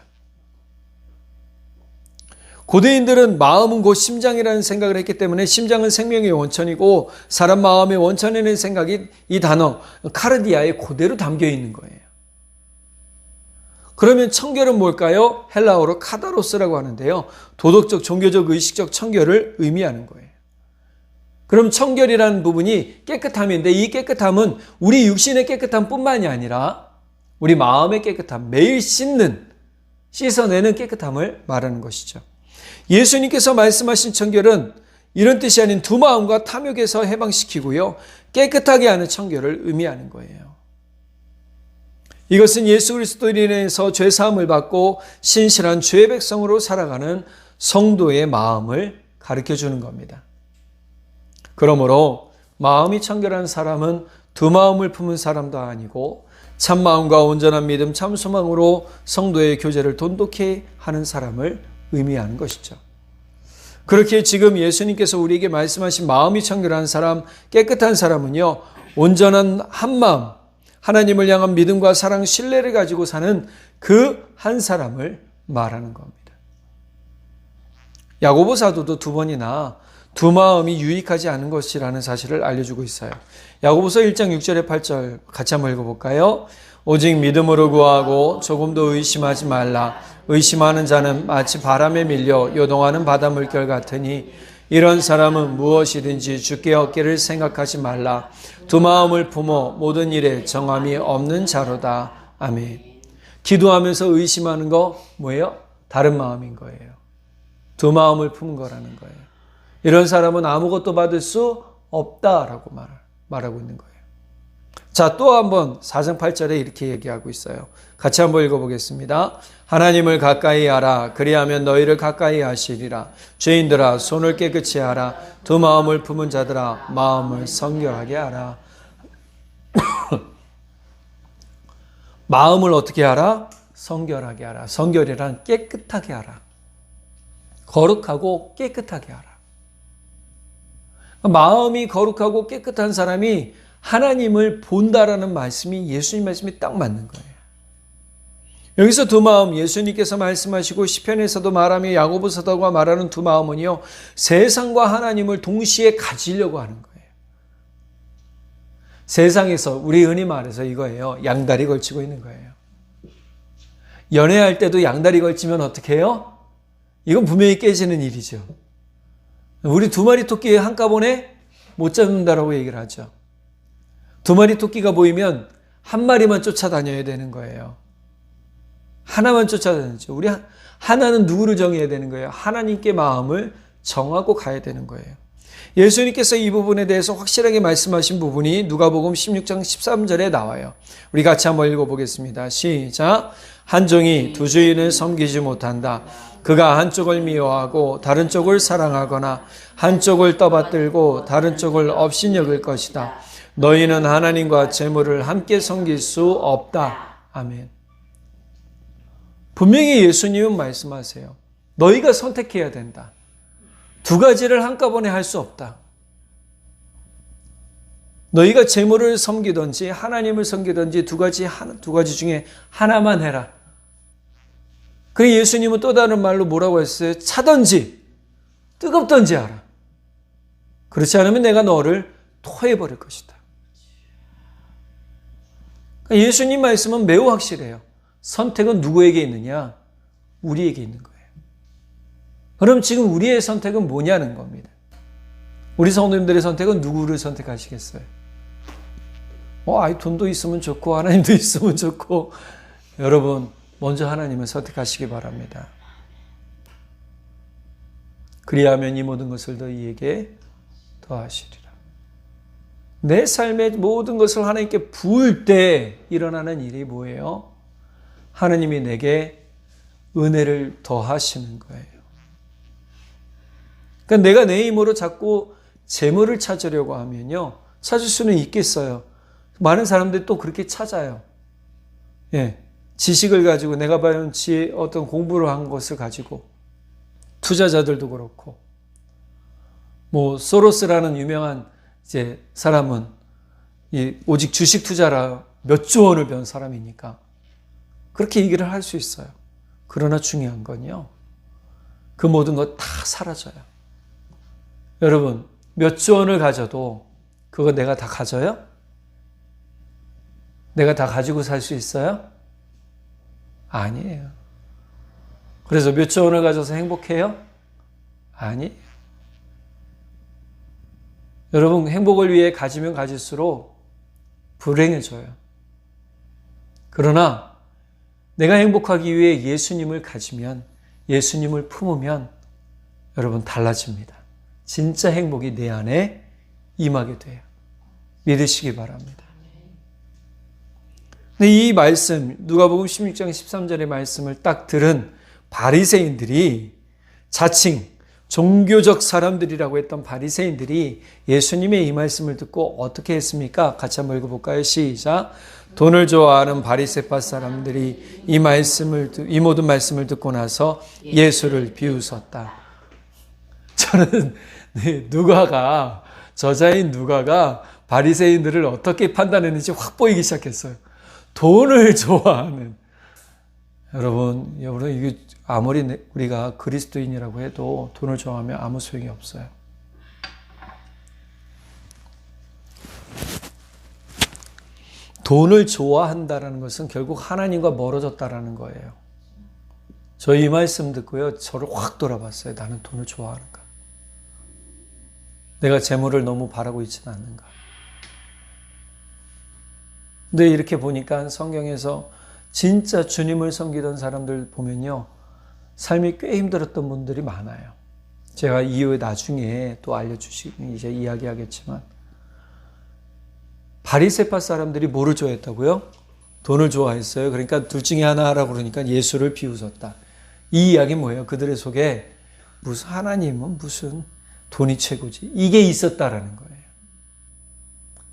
고대인들은 마음은 곧 심장이라는 생각을 했기 때문에 심장은 생명의 원천이고 사람 마음의 원천에는 생각이 이 단어 카르디아에 그대로 담겨 있는 거예요. 그러면 청결은 뭘까요? 헬라어로 카다로스라고 하는데요. 도덕적, 종교적, 의식적 청결을 의미하는 거예요. 그럼 청결이라는 부분이 깨끗함인데 이 깨끗함은 우리 육신의 깨끗함 뿐만이 아니라 우리 마음의 깨끗함, 매일 씻어내는 깨끗함을 말하는 것이죠. 예수님께서 말씀하신 청결은 이런 뜻이 아닌 두 마음과 탐욕에서 해방시키고요. 깨끗하게 하는 청결을 의미하는 거예요. 이것은 예수 그리스도로 인해서 죄사함을 받고 신실한 주의 백성으로 살아가는 성도의 마음을 가르쳐 주는 겁니다. 그러므로 마음이 청결한 사람은 두 마음을 품은 사람도 아니고 참마음과 온전한 믿음, 참소망으로 성도의 교제를 돈독히 하는 사람을 의미하는 것이죠. 그렇게 지금 예수님께서 우리에게 말씀하신 마음이 청결한 사람, 깨끗한 사람은요, 온전한 한마음, 하나님을 향한 믿음과 사랑, 신뢰를 가지고 사는 그 한 사람을 말하는 겁니다. 야고보 사도도 두 번이나 두 마음이 유익하지 않은 것이라는 사실을 알려주고 있어요. 야고보서 1장 6절에 8절 같이 한번 읽어볼까요? 오직 믿음으로 구하고 조금도 의심하지 말라. 의심하는 자는 마치 바람에 밀려 요동하는 바닷물결 같으니 이런 사람은 무엇이든지 주께 얻기를 생각하지 말라. 두 마음을 품어 모든 일에 정함이 없는 자로다. 아멘. 기도하면서 의심하는 거 뭐예요? 다른 마음인 거예요. 두 마음을 품은 거라는 거예요. 이런 사람은 아무것도 받을 수 없다라고 말하고 있는 거예요. 자, 또 한번 4장 8절에 이렇게 얘기하고 있어요. 같이 한번 읽어보겠습니다. 하나님을 가까이 하라. 그리하면 너희를 가까이 하시리라. 죄인들아 손을 깨끗이 하라. 두 마음을 품은 자들아 마음을 성결하게 하라. 마음을 어떻게 하라? 성결하게 하라. 성결이란 깨끗하게 하라. 거룩하고 깨끗하게 하라. 마음이 거룩하고 깨끗한 사람이 하나님을 본다라는 말씀이 예수님 말씀이 딱 맞는 거예요. 여기서 두 마음, 예수님께서 말씀하시고 시편에서도 말하며 야고보서도가 말하는 두 마음은요, 세상과 하나님을 동시에 가지려고 하는 거예요. 세상에서 우리 흔히 말해서 이거예요. 양다리 걸치고 있는 거예요. 연애할 때도 양다리 걸치면 어떻게 해요? 이건 분명히 깨지는 일이죠. 우리 두 마리 토끼 한꺼번에 못 잡는다라고 얘기를 하죠. 두 마리 토끼가 보이면 한 마리만 쫓아다녀야 되는 거예요. 하나만 쫓아다니죠. 우리 하나는 누구를 정해야 되는 거예요? 하나님께 마음을 정하고 가야 되는 거예요. 예수님께서 이 부분에 대해서 확실하게 말씀하신 부분이 누가복음 16장 13절에 나와요. 우리 같이 한번 읽어보겠습니다. 시작. 한 종이 두 주인을 섬기지 못한다. 그가 한쪽을 미워하고 다른 쪽을 사랑하거나 한쪽을 떠받들고 다른 쪽을 업신여길 것이다. 너희는 하나님과 재물을 함께 섬길 수 없다. 아멘. 분명히 예수님은 말씀하세요. 너희가 선택해야 된다. 두 가지를 한꺼번에 할 수 없다. 너희가 재물을 섬기든지 하나님을 섬기든지 두 가지 중에 하나만 해라. 그리고 예수님은 또 다른 말로 뭐라고 했어요? 차든지 뜨겁든지 하라. 그렇지 않으면 내가 너를 토해버릴 것이다. 그러니까 예수님 말씀은 매우 확실해요. 선택은 누구에게 있느냐? 우리에게 있는 거예요. 그럼 지금 우리의 선택은 뭐냐는 겁니다. 우리 성도님들의 선택은 누구를 선택하시겠어요? 돈도 있으면 좋고 하나님도 있으면 좋고, 여러분 먼저 하나님을 선택하시기 바랍니다. 그리하면 이 모든 것을 너희에게 더하시리라. 내 삶의 모든 것을 하나님께 부을 때 일어나는 일이 뭐예요? 하나님이 내게 은혜를 더하시는 거예요. 그러니까 내가 내 힘으로 자꾸 재물을 찾으려고 하면요, 찾을 수는 있겠어요. 많은 사람들이 또 그렇게 찾아요. 지식을 가지고 내가 봐온 어떤 공부를 한 것을 가지고, 투자자들도 그렇고, 소로스라는 유명한 사람은 오직 주식 투자라 몇 조 원을 번 사람이니까 그렇게 얘기를 할 수 있어요. 그러나 중요한 건요, 그 모든 것 다 사라져요. 여러분, 몇 조 원을 가져도 그거 내가 다 가져요? 내가 다 가지고 살 수 있어요? 아니에요. 그래서 몇 조 원을 가져서 행복해요? 아니에요. 여러분, 행복을 위해 가지면 가질수록 불행해져요. 그러나 내가 행복하기 위해 예수님을 가지면, 예수님을 품으면 여러분 달라집니다. 진짜 행복이 내 안에 임하게 돼요. 믿으시기 바랍니다. 근데 이 말씀, 누가복음 16장 13절의 말씀을 딱 들은 바리새인들이, 자칭 종교적 사람들이라고 했던 바리새인들이 예수님의 이 말씀을 듣고 어떻게 했습니까? 같이 한번 읽어볼까요? 시작. 돈을 좋아하는 바리새파 사람들이 이 모든 말씀을 듣고 나서 예수를 비웃었다. 저는 저자인 누가가 바리새인들을 어떻게 판단했는지 확 보이기 시작했어요. 돈을 좋아하는. 여러분, 이게 아무리 우리가 그리스도인이라고 해도 돈을 좋아하면 아무 소용이 없어요. 돈을 좋아한다는 것은 결국 하나님과 멀어졌다라는 거예요. 저 이 말씀 듣고요, 저를 확 돌아봤어요. 나는 돈을 좋아하는가? 내가 재물을 너무 바라고 있지는 않는가? 근데 이렇게 보니까 성경에서 진짜 주님을 섬기던 사람들 보면요, 삶이 꽤 힘들었던 분들이 많아요. 제가 이후에 나중에 또 이제 이야기하겠지만, 바리새파 사람들이 뭐를 좋아했다고요? 돈을 좋아했어요. 그러니까 둘 중에 하나 하라고 그러니까 예수를 비웃었다. 이 이야기는 뭐예요? 그들의 속에 무슨 하나님은 무슨 돈이 최고지, 이게 있었다라는 거예요.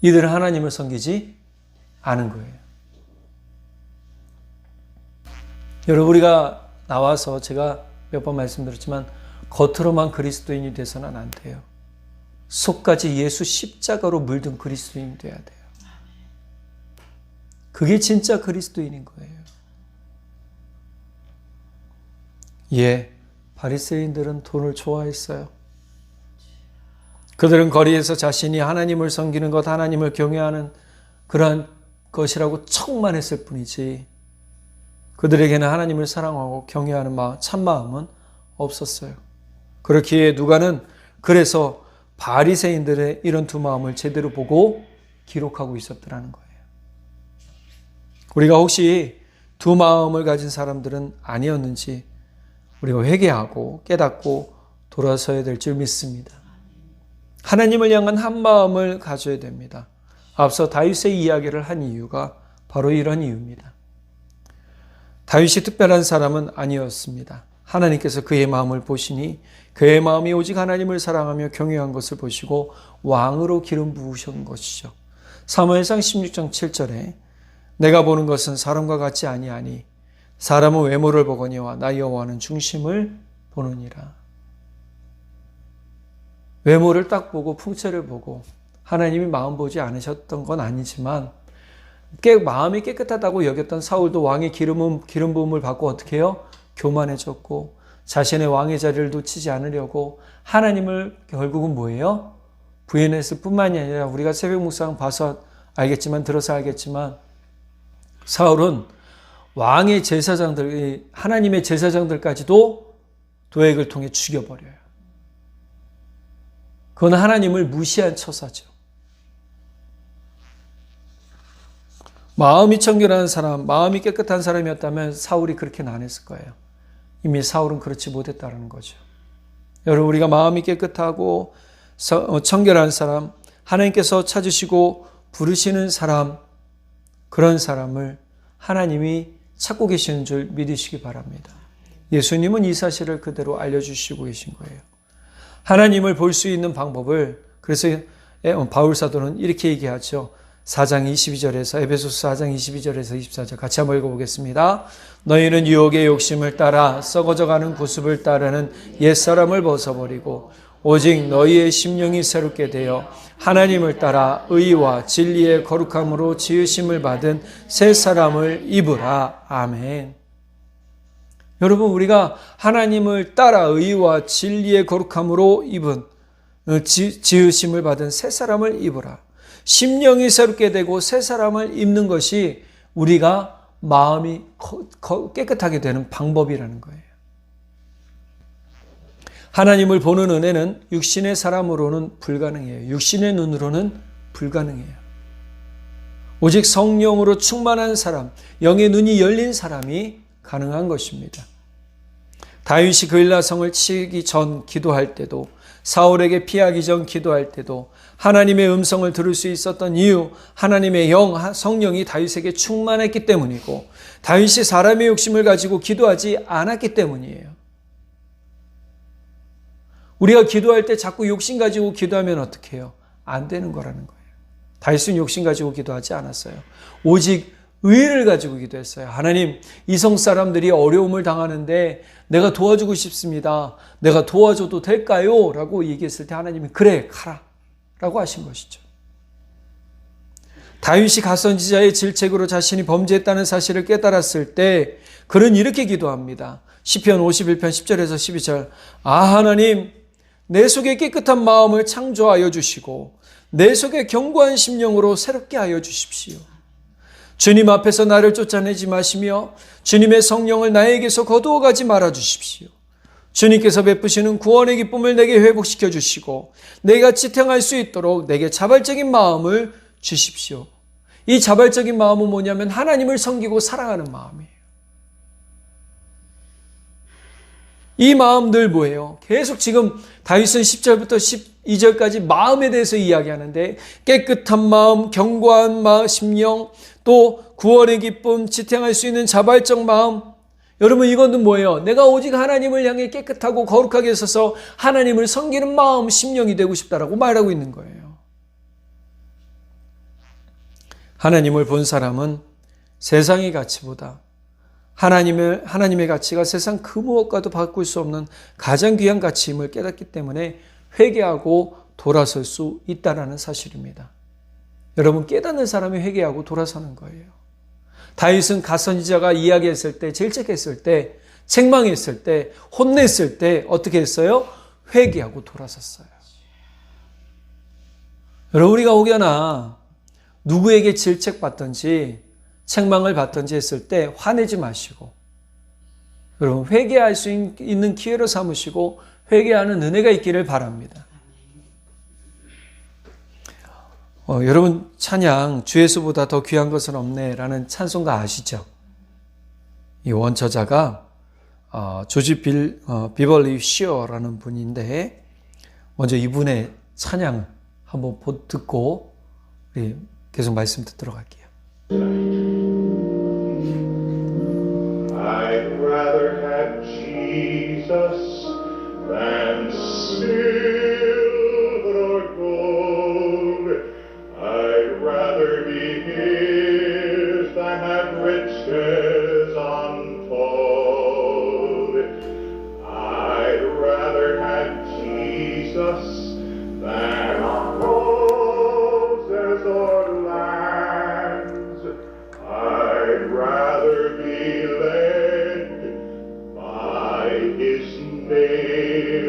이들은 하나님을 섬기지 않은 거예요. 여러분, 우리가 나와서 제가 몇 번 말씀드렸지만 겉으로만 그리스도인이 돼서는 안 돼요. 속까지 예수 십자가로 물든 그리스도인이 돼야 돼요. 그게 진짜 그리스도인인 거예요. 예, 바리새인들은 돈을 좋아했어요. 그들은 거리에서 자신이 하나님을 섬기는 것, 하나님을 경외하는 그러한 것이라고 척만 했을 뿐이지 그들에게는 하나님을 사랑하고 경외하는 참마음은 없었어요. 그렇기에 누가는 그래서 바리새인들의 이런 두 마음을 제대로 보고 기록하고 있었더라는 거예요. 우리가 혹시 두 마음을 가진 사람들은 아니었는지 우리가 회개하고 깨닫고 돌아서야 될 줄 믿습니다. 하나님을 향한 한 마음을 가져야 됩니다. 앞서 다윗의 이야기를 한 이유가 바로 이런 이유입니다. 다윗이 특별한 사람은 아니었습니다. 하나님께서 그의 마음을 보시니 그의 마음이 오직 하나님을 사랑하며 경외한 것을 보시고 왕으로 기름 부으신 것이죠. 사무엘상 16장 7절에 내가 보는 것은 사람과 같지 아니하니 사람은 외모를 보거니와 나 여호와는 중심을 보느니라. 외모를 딱 보고 풍채를 보고 하나님이 마음 보지 않으셨던 건 아니지만 마음이 깨끗하다고 여겼던 사울도 왕의 기름 부음을 받고 어떻게 해요? 교만해졌고 자신의 왕의 자리를 놓치지 않으려고 하나님을 결국은 뭐예요? 부인했을 뿐만이 아니라 우리가 새벽 묵상 봐서 알겠지만 들어서 알겠지만 사울은 왕의 제사장들, 하나님의 제사장들까지도 도액을 통해 죽여버려요. 그건 하나님을 무시한 처사죠. 마음이 청결한 사람, 마음이 깨끗한 사람이었다면 사울이 그렇게는 안 했을 거예요. 이미 사울은 그렇지 못했다는 거죠. 여러분, 우리가 마음이 깨끗하고 청결한 사람, 하나님께서 찾으시고 부르시는 사람, 그런 사람을 하나님이 찾고 계시는 줄 믿으시기 바랍니다. 예수님은 이 사실을 그대로 알려주시고 계신 거예요. 하나님을 볼 수 있는 방법을, 그래서 바울 사도는 이렇게 얘기하죠. 4장 22절에서 에베소서 4장 22절에서 24절 같이 한번 읽어보겠습니다. 너희는 유혹의 욕심을 따라 썩어져가는 구습을 따르는 옛사람을 벗어버리고 오직 너희의 심령이 새롭게 되어 하나님을 따라 의와 진리의 거룩함으로 지으심을 받은 새 사람을 입으라. 아멘. 여러분, 우리가 하나님을 따라 의와 진리의 거룩함으로 입은 지으심을 받은 새 사람을 입으라. 심령이 새롭게 되고 새 사람을 입는 것이 우리가 마음이 깨끗하게 되는 방법이라는 거예요. 하나님을 보는 은혜는 육신의 사람으로는 불가능해요. 육신의 눈으로는 불가능해요. 오직 성령으로 충만한 사람, 영의 눈이 열린 사람이 가능한 것입니다. 다윗이 그일라성을 치기 전 기도할 때도, 사울에게 피하기 전 기도할 때도 하나님의 음성을 들을 수 있었던 이유, 하나님의 성령이 다윗에게 충만했기 때문이고, 다윗이 사람의 욕심을 가지고 기도하지 않았기 때문이에요. 우리가 기도할 때 자꾸 욕심 가지고 기도하면 어떻게 해요? 안 되는 거라는 거예요. 다윗은 욕심 가지고 기도하지 않았어요. 오직 의를 가지고 기도했어요. 하나님, 이성 사람들이 어려움을 당하는데 내가 도와주고 싶습니다. 내가 도와줘도 될까요? 라고 얘기했을 때 하나님이 그래, 가라 라고 하신 것이죠. 다윗이 가선지자의 질책으로 자신이 범죄했다는 사실을 깨달았을 때 그는 이렇게 기도합니다. 시편 51편 10절에서 12절. 아, 하나님, 내 속에 깨끗한 마음을 창조하여 주시고 내 속에 견고한 심령으로 새롭게 하여 주십시오. 주님 앞에서 나를 쫓아내지 마시며 주님의 성령을 나에게서 거두어가지 말아 주십시오. 주님께서 베푸시는 구원의 기쁨을 내게 회복시켜 주시고 내가 지탱할 수 있도록 내게 자발적인 마음을 주십시오. 이 자발적인 마음은 뭐냐면 하나님을 섬기고 사랑하는 마음이에요. 이 마음들 뭐예요? 계속 지금 다윗은 10절부터 12절까지 마음에 대해서 이야기하는데 깨끗한 마음, 견고한 마음, 심령, 또 구원의 기쁨, 지탱할 수 있는 자발적 마음. 여러분, 이것은 뭐예요? 내가 오직 하나님을 향해 깨끗하고 거룩하게 서서 하나님을 섬기는 마음, 심령이 되고 싶다라고 말하고 있는 거예요. 하나님을 본 사람은 세상의 가치보다 하나님의 가치가 세상 그 무엇과도 바꿀 수 없는 가장 귀한 가치임을 깨닫기 때문에 회개하고 돌아설 수 있다는 사실입니다. 여러분, 깨닫는 사람이 회개하고 돌아서는 거예요. 다윗은 가선지자가 이야기했을 때, 질책했을 때, 책망했을 때, 혼냈을 때 어떻게 했어요? 회개하고 돌아섰어요. 여러분, 우리가 혹여나 누구에게 질책받든지 책망을 받든지 했을 때 화내지 마시고, 여러분, 회개할 수 있는 기회로 삼으시고 회개하는 은혜가 있기를 바랍니다. 여러분, 찬양 주 예수보다 더 귀한 것은 없네 라는 찬송가 아시죠? 이 원저자가 조지 비벌리 쉬어라는 분인데, 먼저 이분의 찬양을 한번 듣고 계속 말씀 듣도록 할게요. I'd rather have Jesus than silver or gold. I'd rather be His than have riches untold. I'd rather have Jesus than roses or lands. I'd rather be led by His nail-pierced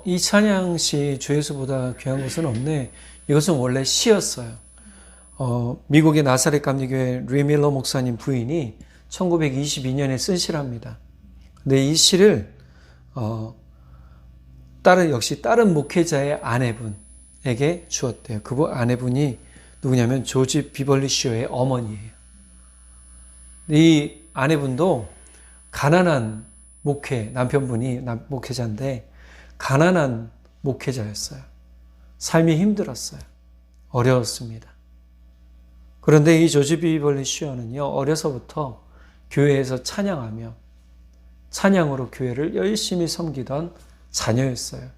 이 찬양시 주 예수보다 귀한 것은 없네. 이것은 원래 시였어요. 미국의 나사렛 감리교회 리밀러 목사님 부인이 1922년에 쓴 시랍니다. 근데 이 시를 다른 목회자의 아내분에게 주었대요. 그 아내분이 누구냐면 조지 비벌리 쇼의 어머니예요. 이 아내분도 가난한 남편분이 목회자인데 가난한 목회자였어요. 삶이 힘들었어요. 어려웠습니다. 그런데 이 조지 비벌리 쇼는요, 어려서부터 교회에서 찬양하며 찬양으로 교회를 열심히 섬기던 자녀였어요.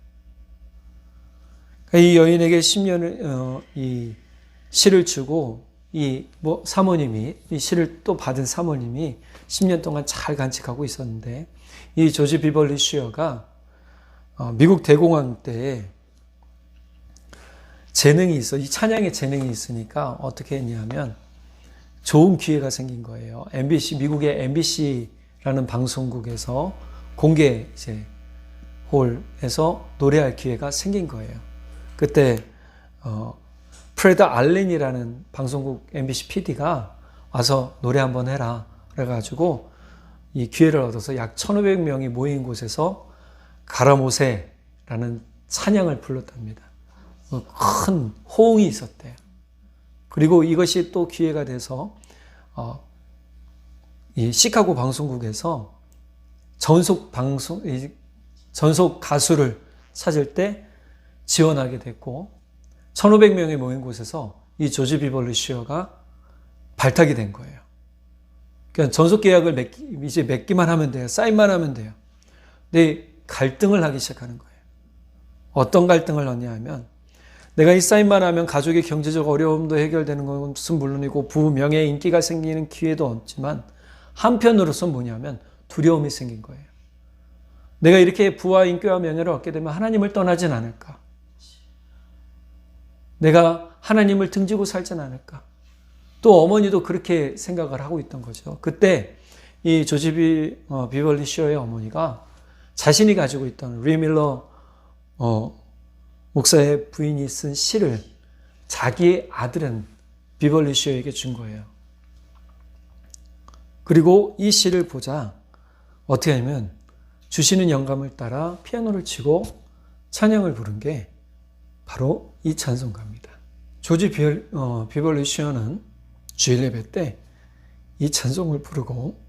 이 여인에게 10년을 이 시를 주고 사모님이 이 시를 또 받은 사모님이 10년 동안 잘 간직하고 있었는데 이 조지 비벌리 슈어가 미국 대공황 때에 이 찬양에 재능이 있으니까 어떻게 했냐면 좋은 기회가 생긴 거예요. 미국의 MBC라는 방송국에서 공개 홀에서 노래할 기회가 생긴 거예요. 그때 프레드 알렌이라는 방송국 MBC PD가 와서 노래 한번 해라 그래가지고 이 기회를 얻어서 약 1,500명이 모인 곳에서 가라모세라는 찬양을 불렀답니다. 큰 호응이 있었대요. 그리고 이것이 또 기회가 돼서 이 시카고 방송국에서 전속 가수를 찾을 때 지원하게 됐고 1,500명이 모인 곳에서 이 조지 비벌리 슈어가 발탁이 된 거예요. 그냥 전속 계약을 이제 맺기만 하면 돼요. 사인만 하면 돼요. 근데 갈등을 하기 시작하는 거예요. 어떤 갈등을 하냐 하면 내가 이 사인만 하면 가족의 경제적 어려움도 해결되는 것은 물론이고 부명예 인기가 생기는 기회도 없지만 한편으로서 뭐냐면 두려움이 생긴 거예요. 내가 이렇게 부와 인기와 명예를 얻게 되면 하나님을 떠나진 않을까? 내가 하나님을 등지고 살진 않을까? 또 어머니도 그렇게 생각을 하고 있던 거죠. 그때 이 조지 비벌리 슈어의 어머니가 자신이 가지고 있던 리밀러 목사의 부인이 쓴 시를 자기의 아들은 비벌리 슈어에게 준 거예요. 그리고 이 시를 보자 어떻게 하냐면 주시는 영감을 따라 피아노를 치고 찬양을 부른 게 바로 이 찬송가입니다. 조지 비벌리 슈어는 주일 예배 때 이 찬송을 부르고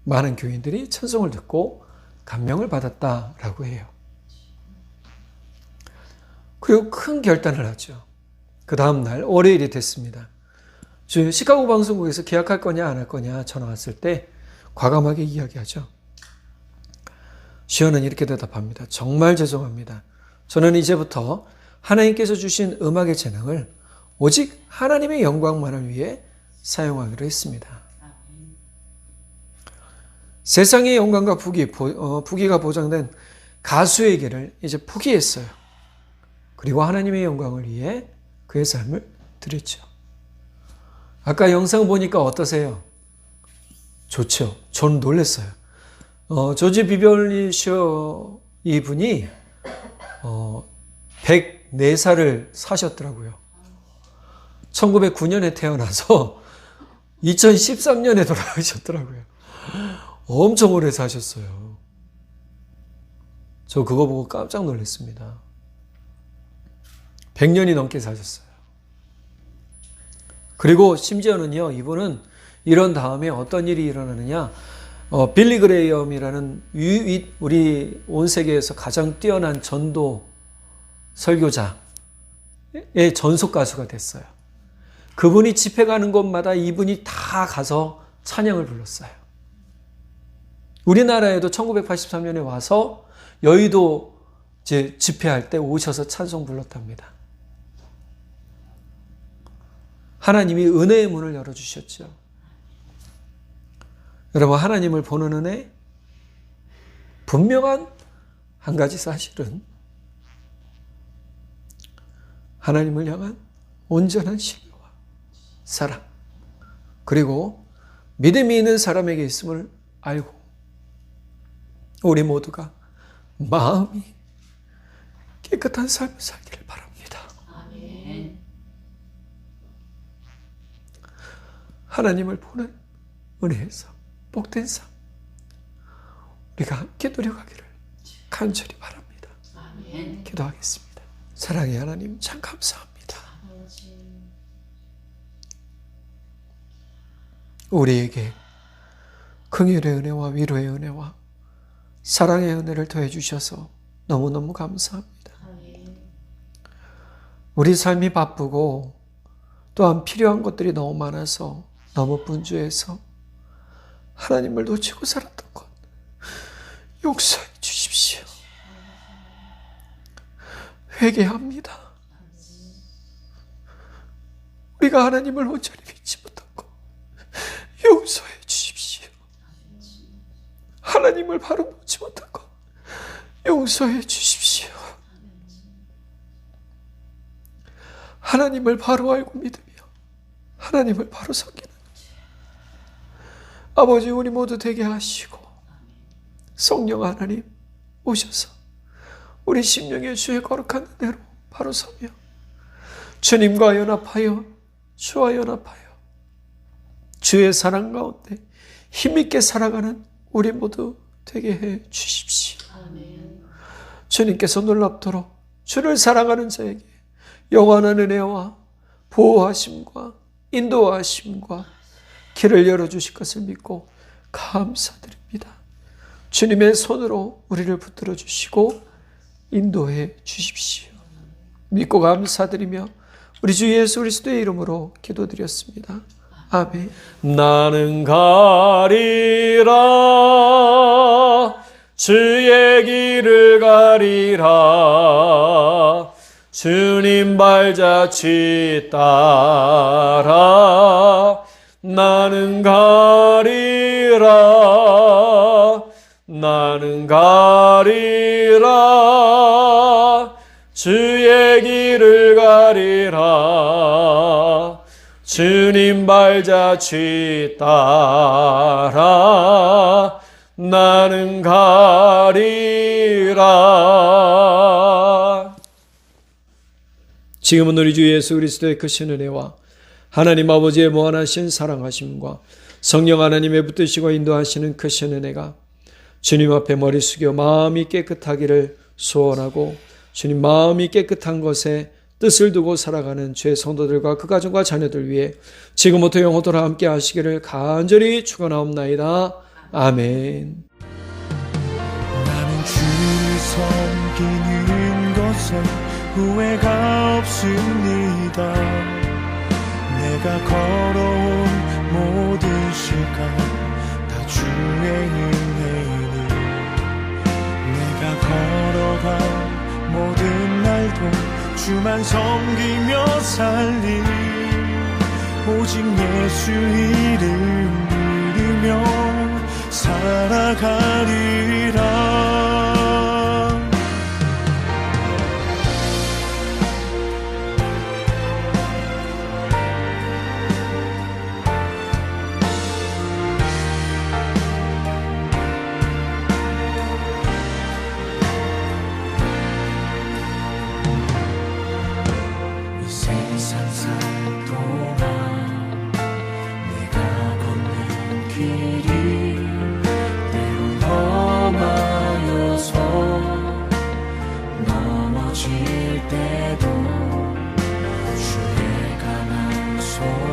많은 교인들이 찬송을 듣고 감명을 받았다라고 해요. 그리고 큰 결단을 하죠. 그 다음날 월요일이 됐습니다. 시카고 방송국에서 계약할 거냐 안 할 거냐 전화 왔을 때 과감하게 이야기하죠. 슈어는 이렇게 대답합니다. 정말 죄송합니다. 저는 이제부터 하나님께서 주신 음악의 재능을 오직 하나님의 영광만을 위해 사용하기로 했습니다. 세상의 영광과 부귀가 보장된 가수의 길을 이제 포기했어요. 그리고 하나님의 영광을 위해 그의 삶을 드렸죠. 아까 영상 보니까 어떠세요? 좋죠. 저는 놀랐어요. 조지 비벌리 슈어 이분이 104살을 사셨더라고요. 1909년에 태어나서 2013년에 돌아가셨더라고요. 엄청 오래 사셨어요. 저 그거 보고 깜짝 놀랐습니다. 100년이 넘게 사셨어요. 그리고 심지어는요, 이분은 이런 다음에 어떤 일이 일어나느냐, 빌리 그레이엄이라는 우리 온 세계에서 가장 뛰어난 전도 설교자의 전속 가수가 됐어요. 그분이 집회 가는 곳마다 이분이 다 가서 찬양을 불렀어요. 우리나라에도 1983년에 와서 여의도 집회할 때 오셔서 찬송 불렀답니다. 하나님이 은혜의 문을 열어주셨죠. 여러분, 하나님을 보는 은혜, 분명한 한 가지 사실은 하나님을 향한 온전한 신뢰와 사랑, 그리고 믿음이 있는 사람에게 있음을 알고 우리 모두가 마음이 깨끗한 삶을 살기를 바랍니다. 아멘. 하나님을 보는 은혜의 삶, 복된 삶, 우리가 함께 노력하기를 간절히 바랍니다. 아멘. 기도하겠습니다. 사랑의 하나님, 참 감사합니다. 우리에게 긍휼의 은혜와 위로의 은혜와 사랑의 은혜를 더해 주셔서 너무너무 감사합니다. 우리 삶이 바쁘고 또한 필요한 것들이 너무 많아서 너무 분주해서 하나님을 놓치고 살았던 것 용서해 주십시오. 회개합니다. 우리가 하나님을 온전히 믿지 못한 것 용서해 주십시오. 하나님을 바로 보지 못한 것 용서해 주십시오. 하나님을 바로 알고 믿으며 하나님을 바로 섬기는 아버지 우리 모두 되게 하시고 성령 하나님 오셔서 우리 심령의 주의 거룩한 은혜로 바로 서며 주님과 연합하여 주와 연합하여 주의 사랑 가운데 힘있게 살아가는 우리 모두 되게 해 주십시오. 아멘. 주님께서 놀랍도록 주를 사랑하는 자에게 영원한 은혜와 보호하심과 인도하심과 길을 열어주실 것을 믿고 감사드립니다. 주님의 손으로 우리를 붙들어 주시고 인도해 주십시오. 믿고 감사드리며 우리 주 예수 그리스도의 이름으로 기도드렸습니다. 아멘. 나는 가리라 주의 길을 가리라 주님 발자취 따라 나는 가리라 나는 가리라 주의 길을 가리라 주님 발자취 따라 나는 가리라. 지금은 우리 주 예수 그리스도의 크신 은혜와 하나님 아버지의 무한하신 사랑하심과 성령 하나님의 붙드시고 인도하시는 크신 은혜가 주님 앞에 머리 숙여 마음이 깨끗하기를 소원하고 주님 마음이 깨끗한 것에 뜻을 두고 살아가는 주의 성도들과 그 가정과 자녀들 위해 지금부터 영원토록 함께 하시기를 간절히 축원하옵나이다. 아멘. 나는 주를 섬기는 것에 후회가 없습니다. 내가 걸어온 모든 시간 다 주의 은혜니 내가 걸어간 모든 날도 주만 섬기며 살리 오직 예수 이름 부르며 살아가리라. 때도 주의 강한 손